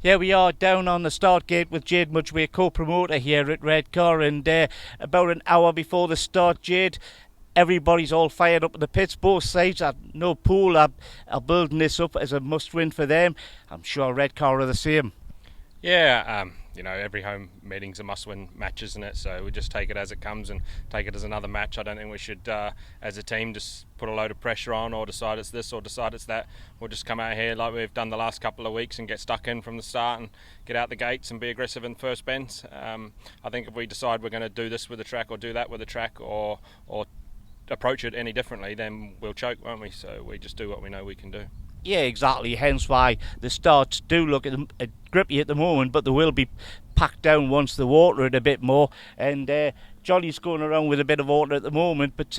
Yeah, we are down on the start gate with Jade Mudgway, co-promoter here at Redcar, and about an hour before the start, Jade, everybody's all fired up in the pits. Both sides, no pool, are building this up as a must-win for them. I'm sure Redcar are the same. Yeah, every home meeting's a must-win match, isn't it? So we just take it as it comes and take it as another match. I don't think we should, as a team, just put a load of pressure on or decide it's this or decide it's that. We'll just come out here like we've done the last couple of weeks and get stuck in from the start and get out the gates and be aggressive in first bends. I think if we decide we're going to do this with the track or do that with the track or approach it any differently, then we'll choke, won't we? So we just do what we know we can do. Yeah, exactly. Hence why the starts do look grippy at the moment, but they will be packed down once the water it a bit more. And Johnny's going around with a bit of water at the moment, but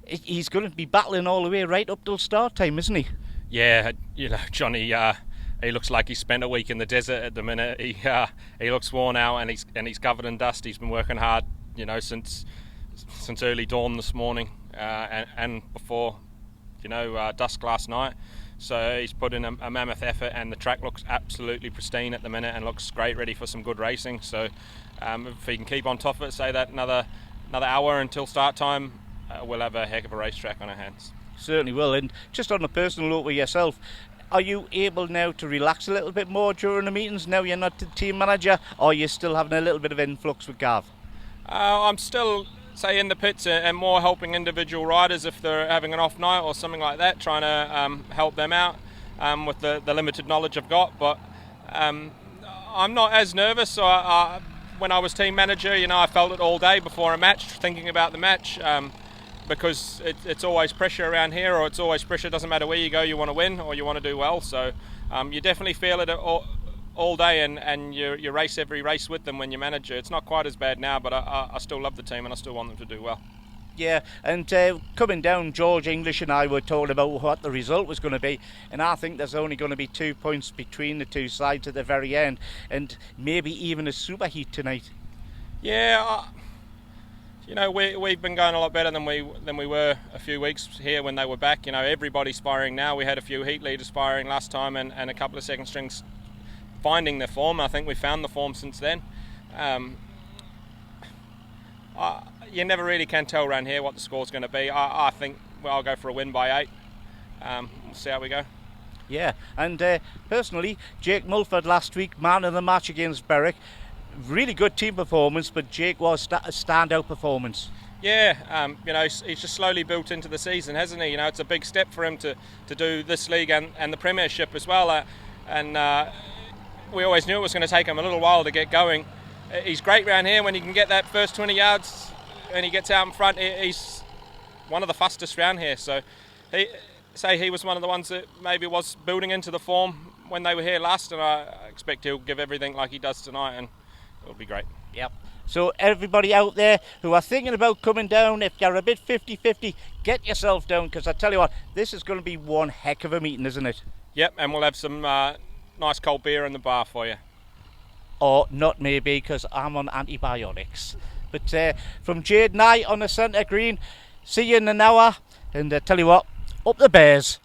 he's going to be battling all the way right up till start time, isn't he? Yeah, Johnny. He looks like he's spent a week in the desert at the minute. He looks worn out and he's covered in dust. He's been working hard, since early dawn this morning and before, dusk last night. So he's put in a mammoth effort, and the track looks absolutely pristine at the minute and looks great, ready for some good racing. So if he can keep on top of it, say that another hour until start time, we'll have a heck of a racetrack on our hands. Certainly will. And just on a personal note with yourself, are you able now to relax a little bit more during the meetings now you're not the team manager, or are you still having a little bit of influx with Gav? I'm still in the pits and more helping individual riders if they're having an off night or something like that, trying to help them out with the limited knowledge I've got. But I'm not as nervous. So when I was team manager, I felt it all day before a match, thinking about the match, because it's always pressure around here, or it's always pressure. Doesn't matter where you go, you want to win or you want to do well. So you definitely feel it all day, and you race every race with them when you're manager. It's not quite as bad now, but I still love the team and I still want them to do well. Yeah, and coming down, George English and I were talking about what the result was going to be, and I think there's only going to be 2 points between the two sides at the very end, and maybe even a super heat tonight. Yeah, we've been going a lot better than we were a few weeks here when they were back. Everybody's firing now. We had a few heat leaders firing last time, and a couple of second strings finding their form. I think we found the form since then. You never really can tell around here what the score's going to be. I think I'll go for a win by 8. We'll see how we go. Yeah, and personally, Jake Mulford last week, man of the match against Berwick. Really good team performance, but Jake was a standout performance. Yeah, he's just slowly built into the season, hasn't he? It's a big step for him to do this league and the Premiership as well. We always knew it was going to take him a little while to get going. He's great round here when he can get that first 20 yards and he gets out in front. He's one of the fastest round here. So he was one of the ones that maybe was building into the form when they were here last, and I expect he'll give everything like he does tonight, and it'll be great. Yep. So everybody out there who are thinking about coming down, if you're a bit 50-50, get yourself down, because I tell you what, this is going to be one heck of a meeting, isn't it? Yep, and we'll have some nice cold beer in the bar for you. Or not maybe, because I'm on antibiotics. But from Jade and I on the centre green, see you in an hour, and tell you what, up the Bears.